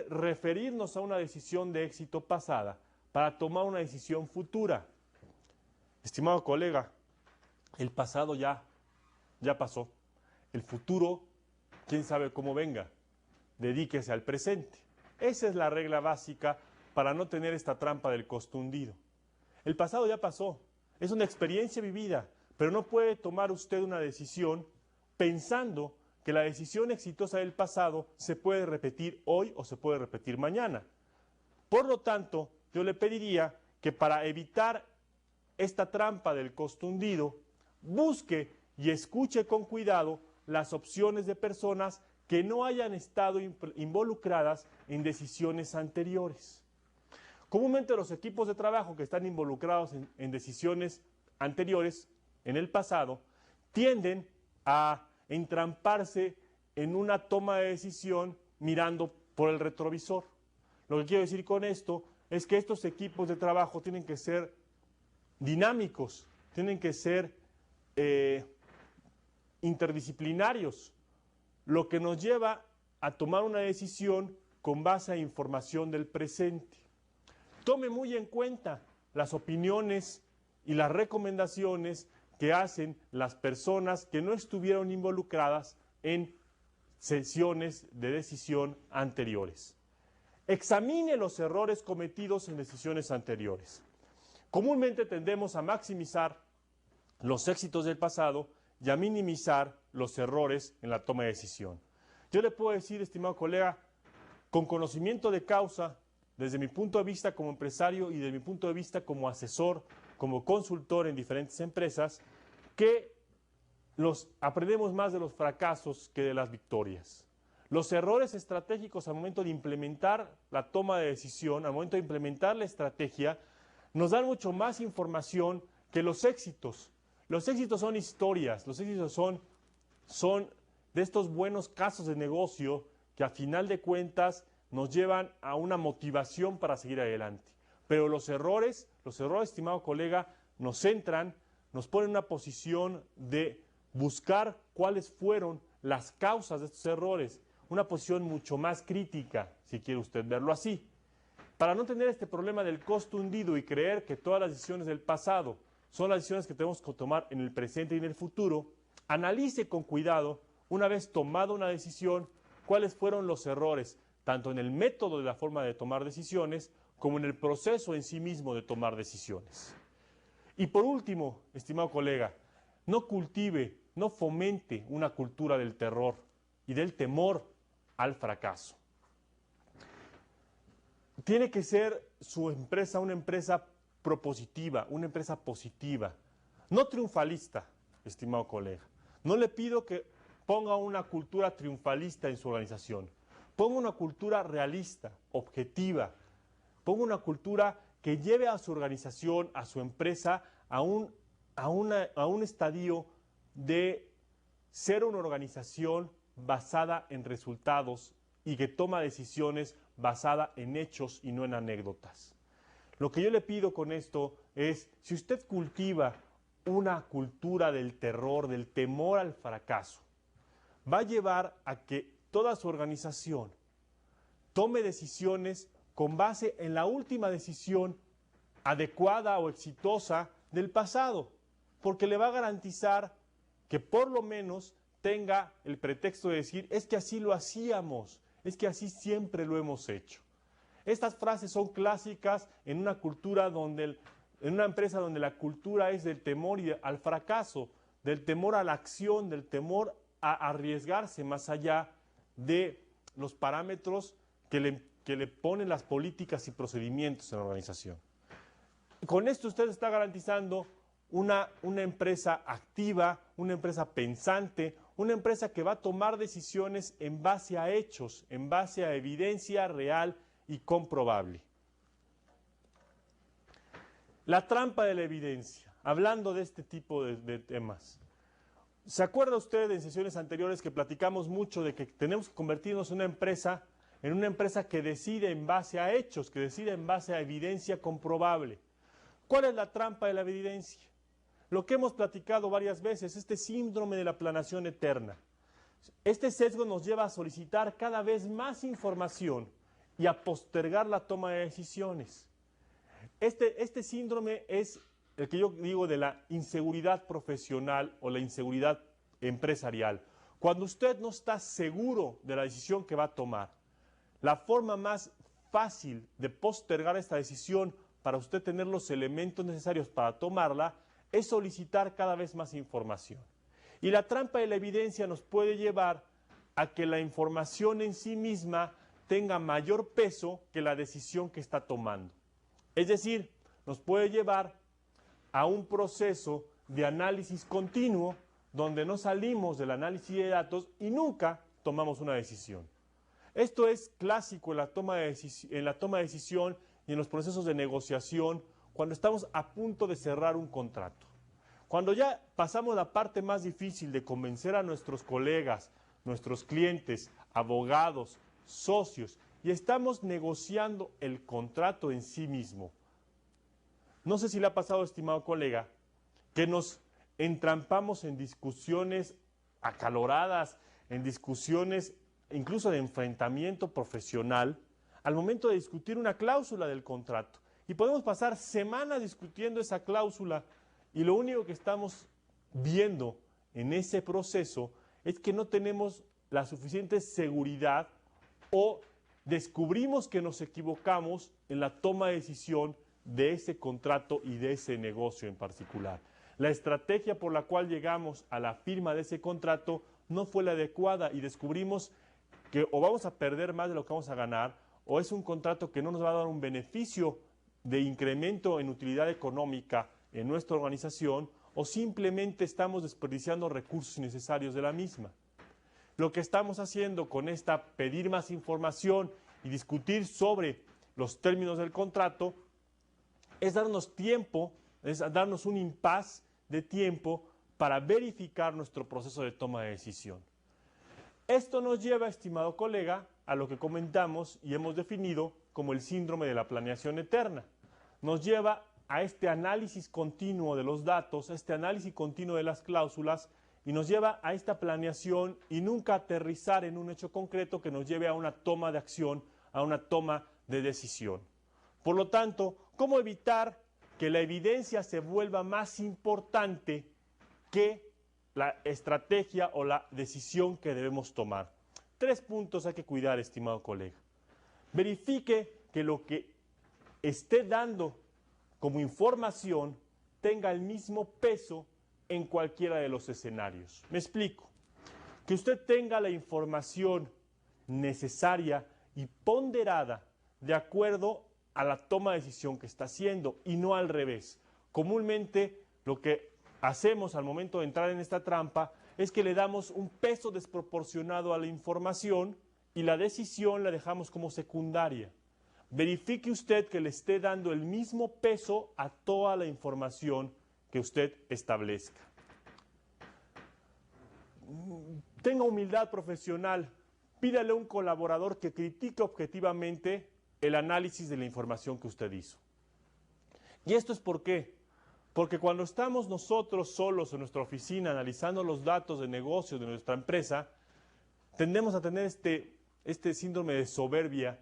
referirnos a una decisión de éxito pasada para tomar una decisión futura. Estimado colega, el pasado ya pasó. El futuro, quién sabe cómo venga. Dedíquese al presente. Esa es la regla básica para no tener esta trampa del costo hundido. El pasado ya pasó. Es una experiencia vivida, pero no puede tomar usted una decisión pensando que la decisión exitosa del pasado se puede repetir hoy o se puede repetir mañana. Por lo tanto, yo le pediría que para evitar esta trampa del costo hundido, busque y escuche con cuidado las opciones de personas que no hayan estado involucradas en decisiones anteriores. Comúnmente los equipos de trabajo que están involucrados en decisiones anteriores, en el pasado, tienden a entramparse en una toma de decisión mirando por el retrovisor. Lo que quiero decir con esto es que estos equipos de trabajo tienen que ser dinámicos, tienen que ser interdisciplinarios, lo que nos lleva a tomar una decisión con base a información del presente. Tome muy en cuenta las opiniones y las recomendaciones que hacen las personas que no estuvieron involucradas en sesiones de decisión anteriores. Examine los errores cometidos en decisiones anteriores. Comúnmente tendemos a maximizar los éxitos del pasado y a minimizar los errores en la toma de decisión. Yo le puedo decir, estimado colega, con conocimiento de causa, desde mi punto de vista como empresario y desde mi punto de vista como asesor, como consultor en diferentes empresas, que aprendemos más de los fracasos que de las victorias. Los errores estratégicos al momento de implementar la toma de decisión, al momento de implementar la estrategia, nos dan mucho más información que los éxitos. Los éxitos son historias, los éxitos son de estos buenos casos de negocio que a final de cuentas nos llevan a una motivación para seguir adelante. Pero los errores, estimado colega, nos centran, nos ponen en una posición de buscar cuáles fueron las causas de estos errores, una posición mucho más crítica, si quiere usted verlo así. Para no tener este problema del costo hundido y creer que todas las decisiones del pasado son las decisiones que tenemos que tomar en el presente y en el futuro, analice con cuidado, una vez tomada una decisión, cuáles fueron los errores, tanto en el método de la forma de tomar decisiones, como en el proceso en sí mismo de tomar decisiones. Y por último, estimado colega, no cultive, no fomente una cultura del terror y del temor al fracaso. Tiene que ser su empresa una empresa propositiva, una empresa positiva, no triunfalista, estimado colega. No le pido que ponga una cultura triunfalista en su organización. Ponga una cultura realista, objetiva. Ponga una cultura que lleve a su organización, a su empresa, a un estadio de ser una organización basada en resultados y que toma decisiones basada en hechos y no en anécdotas. Lo que yo le pido con esto es, si usted cultiva una cultura del terror, del temor al fracaso, va a llevar a que toda su organización tome decisiones con base en la última decisión adecuada o exitosa del pasado, porque le va a garantizar que por lo menos tenga el pretexto de decir, es que así lo hacíamos, es que así siempre lo hemos hecho. Estas frases son clásicas en una cultura donde, en una empresa donde la cultura es del temor al fracaso, del temor a la acción, del temor a arriesgarse más allá de los parámetros que le ponen las políticas y procedimientos en la organización. Con esto usted está garantizando una empresa activa, una empresa pensante, una empresa que va a tomar decisiones en base a hechos, en base a evidencia real y comprobable. La trampa de la evidencia, hablando de este tipo de temas. ¿Se acuerda usted en sesiones anteriores que platicamos mucho de que tenemos que convertirnos en una empresa que decide en base a hechos, que decide en base a evidencia comprobable? ¿Cuál es la trampa de la evidencia? Lo que hemos platicado varias veces, este síndrome de la planeación eterna. Este sesgo nos lleva a solicitar cada vez más información y a postergar la toma de decisiones. Este síndrome es el que yo digo de la inseguridad profesional o la inseguridad empresarial. Cuando usted no está seguro de la decisión que va a tomar, la forma más fácil de postergar esta decisión para usted tener los elementos necesarios para tomarla es solicitar cada vez más información. Y la trampa de la evidencia nos puede llevar a que la información en sí misma tenga mayor peso que la decisión que está tomando. Es decir, nos puede llevar a un proceso de análisis continuo donde no salimos del análisis de datos y nunca tomamos una decisión. Esto es clásico en la toma de decisión y en los procesos de negociación cuando estamos a punto de cerrar un contrato. Cuando ya pasamos la parte más difícil de convencer a nuestros colegas, nuestros clientes, abogados, socios, y estamos negociando el contrato en sí mismo. No sé si le ha pasado, estimado colega, que nos entrampamos en discusiones acaloradas, en discusiones incluso de enfrentamiento profesional, al momento de discutir una cláusula del contrato. Y podemos pasar semanas discutiendo esa cláusula y lo único que estamos viendo en ese proceso es que no tenemos la suficiente seguridad o descubrimos que nos equivocamos en la toma de decisión de ese contrato y de ese negocio en particular. La estrategia por la cual llegamos a la firma de ese contrato no fue la adecuada y descubrimos que o vamos a perder más de lo que vamos a ganar o es un contrato que no nos va a dar un beneficio de incremento en utilidad económica en nuestra organización o simplemente estamos desperdiciando recursos innecesarios de la misma. Lo que estamos haciendo con esta pedir más información y discutir sobre los términos del contrato es darnos tiempo, es darnos un impasse de tiempo para verificar nuestro proceso de toma de decisión. Esto nos lleva, estimado colega, a lo que comentamos y hemos definido como el síndrome de la planeación eterna. Nos lleva a este análisis continuo de los datos, a este análisis continuo de las cláusulas y nos lleva a esta planeación y nunca aterrizar en un hecho concreto que nos lleve a una toma de acción, a una toma de decisión. Por lo tanto, ¿cómo evitar que la evidencia se vuelva más importante que la estrategia o la decisión que debemos tomar? 3 puntos hay que cuidar, estimado colega. Verifique que lo que esté dando como información tenga el mismo peso en cualquiera de los escenarios. Me explico. Que usted tenga la información necesaria y ponderada de acuerdo a la toma de decisión que está haciendo y no al revés. Comúnmente lo que hacemos al momento de entrar en esta trampa es que le damos un peso desproporcionado a la información y la decisión la dejamos como secundaria. Verifique usted que le esté dando el mismo peso a toda la información que usted establezca. Tenga humildad profesional. Pídale a un colaborador que critique objetivamente el análisis de la información que usted hizo. ¿Y esto es por qué? Porque cuando estamos nosotros solos en nuestra oficina analizando los datos de negocio de nuestra empresa, tendemos a tener este síndrome de soberbia,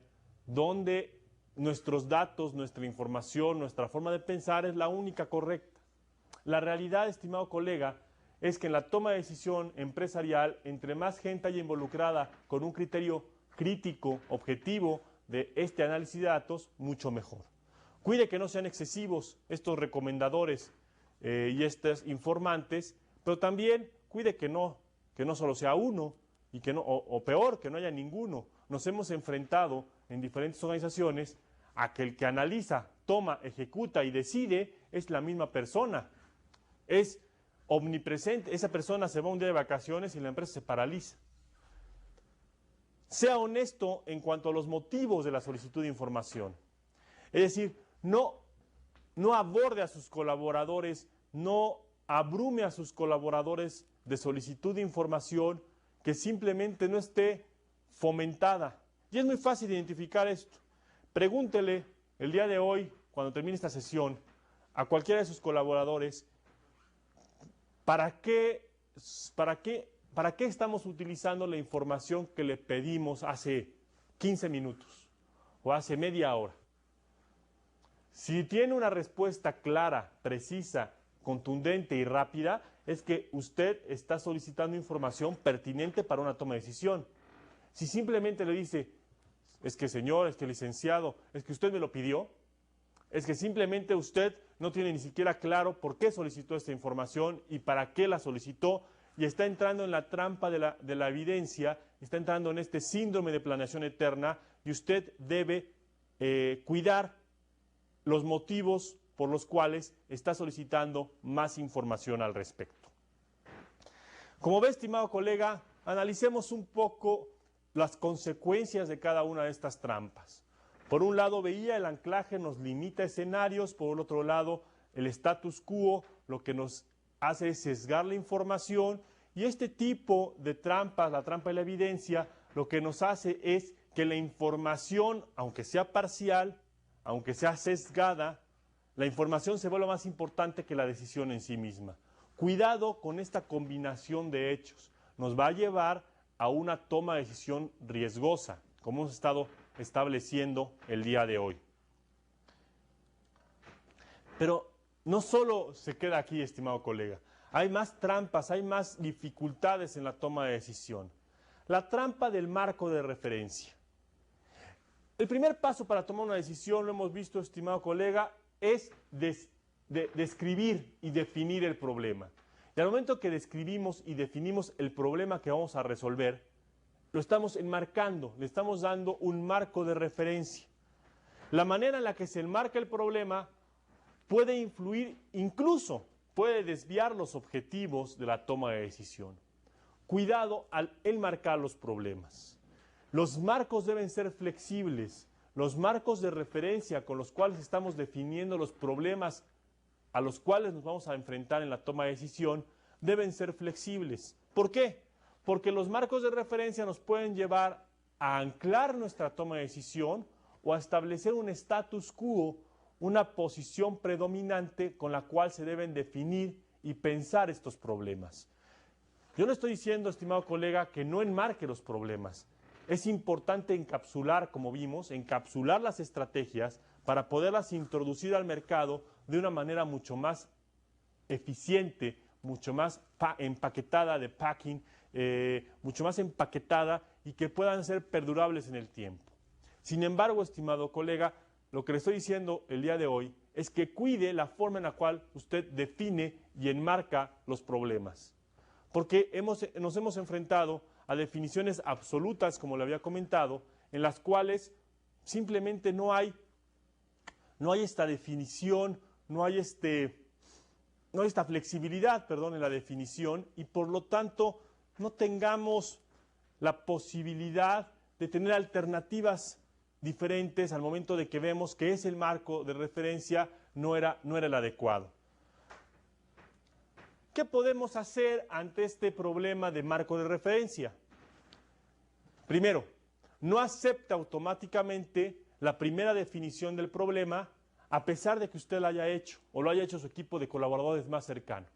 donde nuestros datos, nuestra información, nuestra forma de pensar es la única correcta. La realidad, estimado colega, es que en la toma de decisión empresarial, entre más gente haya involucrada con un criterio crítico, objetivo de este análisis de datos, mucho mejor. Cuide que no sean excesivos estos recomendadores y estos informantes, pero también cuide que no solo sea uno, y que no, o peor, que no haya ninguno. Nos hemos enfrentado en diferentes organizaciones a que el que analiza, toma, ejecuta y decide es la misma persona. Es omnipresente. Esa persona se va un día de vacaciones y la empresa se paraliza. Sea honesto en cuanto a los motivos de la solicitud de información. Es decir, no aborde a sus colaboradores, no abrume a sus colaboradores de solicitud de información que simplemente no esté fomentada. Y es muy fácil identificar esto. Pregúntele el día de hoy, cuando termine esta sesión, a cualquiera de sus colaboradores, ¿para qué estamos utilizando la información que le pedimos hace 15 minutos o hace media hora? Si tiene una respuesta clara, precisa, contundente y rápida, es que usted está solicitando información pertinente para una toma de decisión. Si simplemente le dice, es que señor, es que licenciado, es que usted me lo pidió, es que simplemente usted no tiene ni siquiera claro por qué solicitó esta información y para qué la solicitó, y está entrando en la trampa de la evidencia, está entrando en este síndrome de planeación eterna, y usted debe cuidar los motivos por los cuales está solicitando más información al respecto. Como ve, estimado colega, analicemos un poco las consecuencias de cada una de estas trampas. Por un lado, veía el anclaje nos limita escenarios, por el otro lado, el status quo lo que nos hace es sesgar la información, y este tipo de trampas, la trampa de la evidencia, lo que nos hace es que la información, aunque sea parcial, aunque sea sesgada, la información se vuelve más importante que la decisión en sí misma. Cuidado con esta combinación de hechos. Nos va a llevar a una toma de decisión riesgosa, como hemos estado estableciendo el día de hoy. Pero no solo se queda aquí, estimado colega. Hay más trampas, hay más dificultades en la toma de decisión. La trampa del marco de referencia. El primer paso para tomar una decisión, lo hemos visto, estimado colega, es describir y definir el problema. Y al momento que describimos y definimos el problema que vamos a resolver, lo estamos enmarcando, le estamos dando un marco de referencia. La manera en la que se enmarca el problema puede influir, incluso puede desviar los objetivos de la toma de decisión. Cuidado al enmarcar los problemas. Los marcos deben ser flexibles. Los marcos de referencia con los cuales estamos definiendo los problemas a los cuales nos vamos a enfrentar en la toma de decisión deben ser flexibles. ¿Por qué? Porque los marcos de referencia nos pueden llevar a anclar nuestra toma de decisión o a establecer un status quo, una posición predominante con la cual se deben definir y pensar estos problemas. Yo no estoy diciendo, estimado colega, que no enmarque los problemas. Es importante encapsular, como vimos, encapsular las estrategias para poderlas introducir al mercado de una manera mucho más eficiente, mucho más empaquetada de packing, mucho más empaquetada y que puedan ser perdurables en el tiempo. Sin embargo, estimado colega, lo que le estoy diciendo el día de hoy es que cuide la forma en la cual usted define y enmarca los problemas. Porque nos hemos enfrentado a definiciones absolutas, como le había comentado, en las cuales simplemente no hay esta definición, no hay esta flexibilidad, en la definición, y por lo tanto no tengamos la posibilidad de tener alternativas diferentes al momento de que vemos que ese marco de referencia no era el adecuado. ¿Qué podemos hacer ante este problema de marco de referencia? Primero, no acepte automáticamente la primera definición del problema a pesar de que usted lo haya hecho o lo haya hecho su equipo de colaboradores más cercano.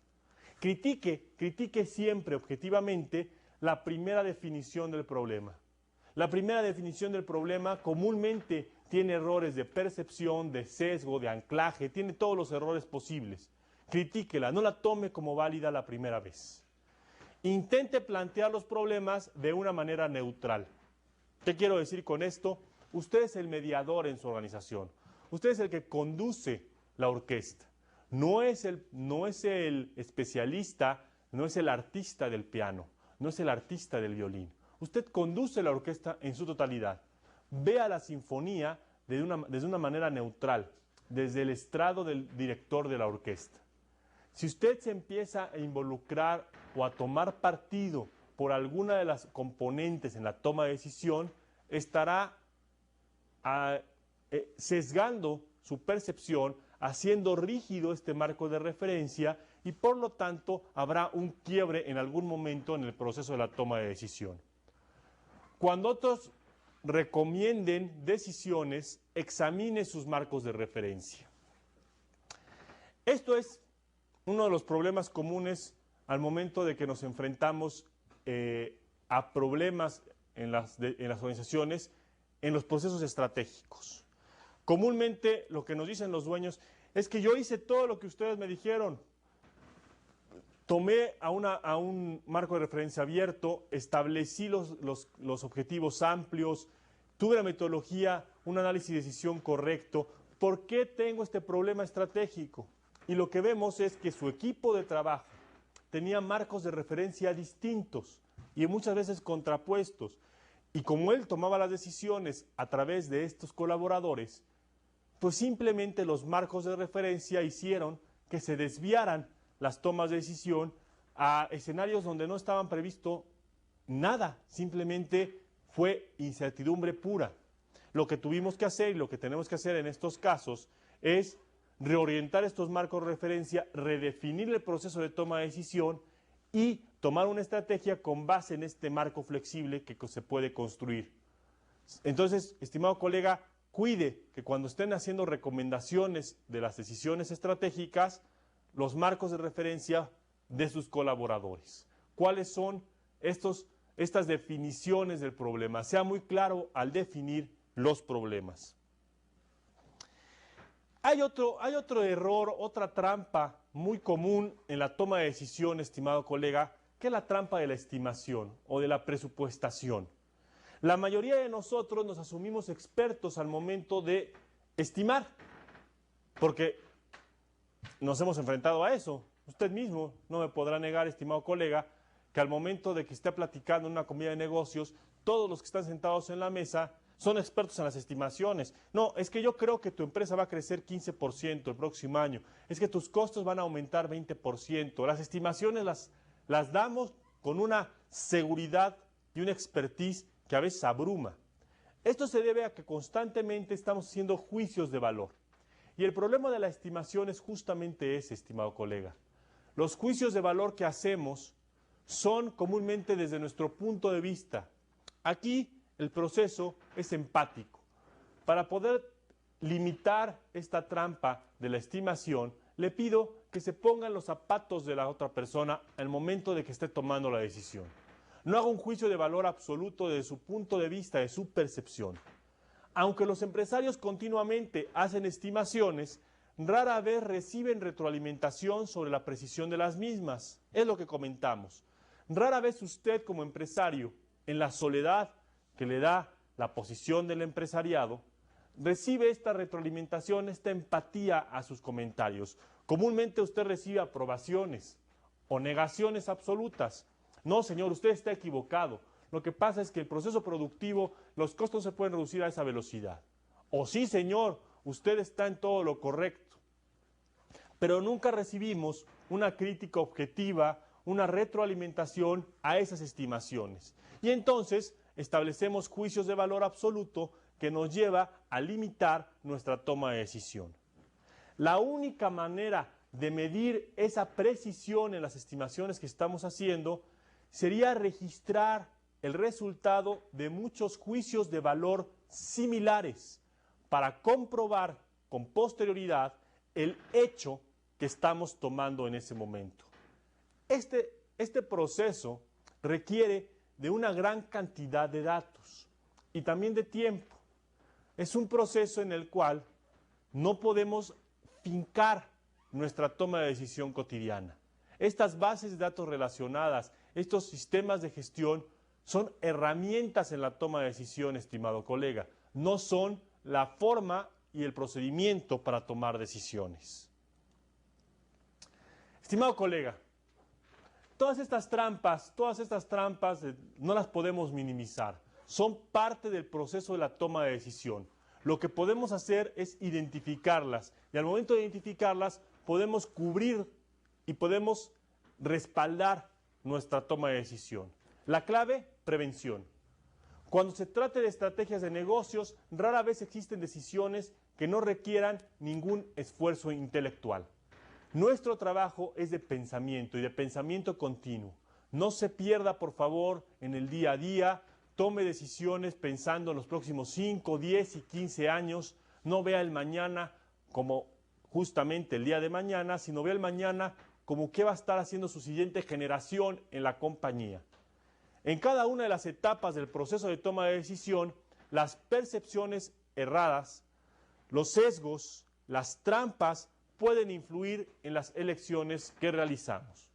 Critique siempre objetivamente la primera definición del problema. La primera definición del problema comúnmente tiene errores de percepción, de sesgo, de anclaje, tiene todos los errores posibles. Critíquela, no la tome como válida la primera vez. Intente plantear los problemas de una manera neutral. ¿Qué quiero decir con esto? Usted es el mediador en su organización. Usted es el que conduce la orquesta. No es el especialista, no es el artista del piano, no es el artista del violín. Usted conduce la orquesta en su totalidad. Vea la sinfonía desde una manera neutral, desde el estrado del director de la orquesta. Si usted se empieza a involucrar o a tomar partido por alguna de las componentes en la toma de decisión, estará sesgando su percepción, haciendo rígido este marco de referencia y por lo tanto habrá un quiebre en algún momento en el proceso de la toma de decisión. Cuando otros recomienden decisiones, examine sus marcos de referencia. Esto es uno de los problemas comunes al momento de que nos enfrentamos a problemas en las organizaciones, en los procesos estratégicos. Comúnmente lo que nos dicen los dueños es que yo hice todo lo que ustedes me dijeron. Tomé a un marco de referencia abierto, establecí los objetivos amplios, tuve la metodología, un análisis de decisión correcto. ¿Por qué tengo este problema estratégico? Y lo que vemos es que su equipo de trabajo tenía marcos de referencia distintos y muchas veces contrapuestos. Y como él tomaba las decisiones a través de estos colaboradores, pues simplemente los marcos de referencia hicieron que se desviaran las tomas de decisión a escenarios donde no estaban previsto nada, simplemente fue incertidumbre pura. Lo que tuvimos que hacer y lo que tenemos que hacer en estos casos es reorientar estos marcos de referencia, redefinir el proceso de toma de decisión y tomar una estrategia con base en este marco flexible que se puede construir. Entonces, estimado colega, cuide que cuando estén haciendo recomendaciones de las decisiones estratégicas, los marcos de referencia de sus colaboradores. ¿Cuáles son estas definiciones del problema? Sea muy claro al definir los problemas. Hay otro error, otra trampa muy común en la toma de decisión, estimado colega, que es la trampa de la estimación o de la presupuestación. La mayoría de nosotros nos asumimos expertos al momento de estimar, porque nos hemos enfrentado a eso. Usted mismo no me podrá negar, estimado colega, que al momento de que esté platicando en una comida de negocios, todos los que están sentados en la mesa son expertos en las estimaciones. No, es que yo creo que tu empresa va a crecer 15% el próximo año. Es que tus costos van a aumentar 20%. Las estimaciones las damos con una seguridad y una expertise que a veces abruma. Esto se debe a que constantemente estamos haciendo juicios de valor. Y el problema de la estimación es justamente ese, estimado colega. Los juicios de valor que hacemos son comúnmente desde nuestro punto de vista. Aquí el proceso es empático. Para poder limitar esta trampa de la estimación, le pido que se pongan los zapatos de la otra persona al momento de que esté tomando la decisión. No haga un juicio de valor absoluto desde su punto de vista, de su percepción. Aunque los empresarios continuamente hacen estimaciones, rara vez reciben retroalimentación sobre la precisión de las mismas. Es lo que comentamos. Rara vez usted como empresario, en la soledad que le da la posición del empresariado, recibe esta retroalimentación, esta empatía a sus comentarios. Comúnmente usted recibe aprobaciones o negaciones absolutas. No, señor, usted está equivocado. Lo que pasa es que el proceso productivo, los costos se pueden reducir a esa velocidad. O sí, señor, usted está en todo lo correcto. Pero nunca recibimos una crítica objetiva, una retroalimentación a esas estimaciones. Y entonces establecemos juicios de valor absoluto que nos lleva a limitar nuestra toma de decisión. La única manera de medir esa precisión en las estimaciones que estamos haciendo sería registrar el resultado de muchos juicios de valor similares para comprobar con posterioridad el hecho que estamos tomando en ese momento. Este proceso requiere de una gran cantidad de datos y también de tiempo. Es un proceso en el cual no podemos fincar nuestra toma de decisión cotidiana. Estas bases de datos relacionadas, estos sistemas de gestión, son herramientas en la toma de decisión, estimado colega. No son la forma y el procedimiento para tomar decisiones. Estimado colega, todas estas trampas no las podemos minimizar. Son parte del proceso de la toma de decisión. Lo que podemos hacer es identificarlas y al momento de identificarlas podemos cubrir y podemos respaldar nuestra toma de decisión. La clave, prevención. Cuando se trate de estrategias de negocios, rara vez existen decisiones que no requieran ningún esfuerzo intelectual. Nuestro trabajo es de pensamiento y de pensamiento continuo. No se pierda, por favor, en el día a día. Tome decisiones pensando en los próximos 5, 10 y 15 años. No vea el mañana como justamente el día de mañana, sino vea el mañana como qué va a estar haciendo su siguiente generación en la compañía. En cada una de las etapas del proceso de toma de decisión, las percepciones erradas, los sesgos, las trampas pueden influir en las elecciones que realizamos.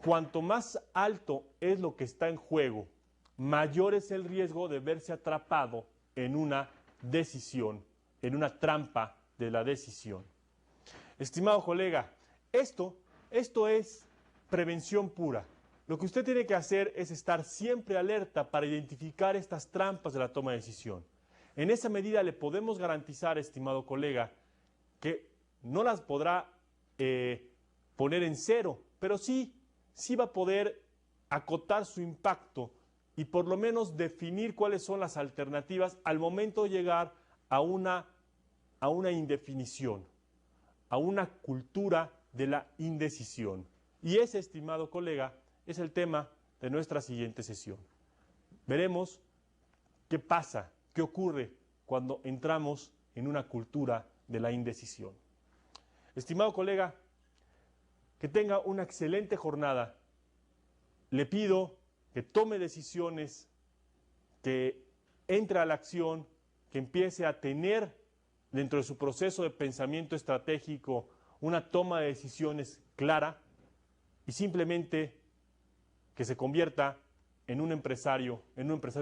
Cuanto más alto es lo que está en juego, mayor es el riesgo de verse atrapado en una decisión, en una trampa de la decisión. Estimado colega, esto es prevención pura. Lo que usted tiene que hacer es estar siempre alerta para identificar estas trampas de la toma de decisión. En esa medida le podemos garantizar, estimado colega, que no las podrá poner en cero, pero sí va a poder acotar su impacto y por lo menos definir cuáles son las alternativas al momento de llegar a una indefinición, a una cultura de la indecisión. Y ese, estimado colega, es el tema de nuestra siguiente sesión. Veremos qué pasa, qué ocurre cuando entramos en una cultura de la indecisión. Estimado colega, que tenga una excelente jornada. Le pido que tome decisiones, que entre a la acción, que empiece a tener dentro de su proceso de pensamiento estratégico una toma de decisiones clara y simplemente que se convierta en un empresario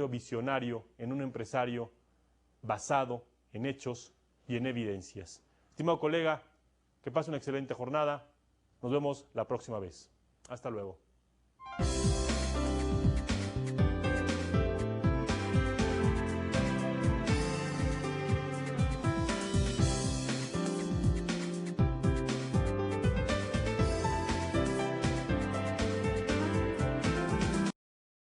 visionario, en un empresario basado en hechos y en evidencias. Estimado colega, que pase una excelente jornada. Nos vemos la próxima vez. Hasta luego.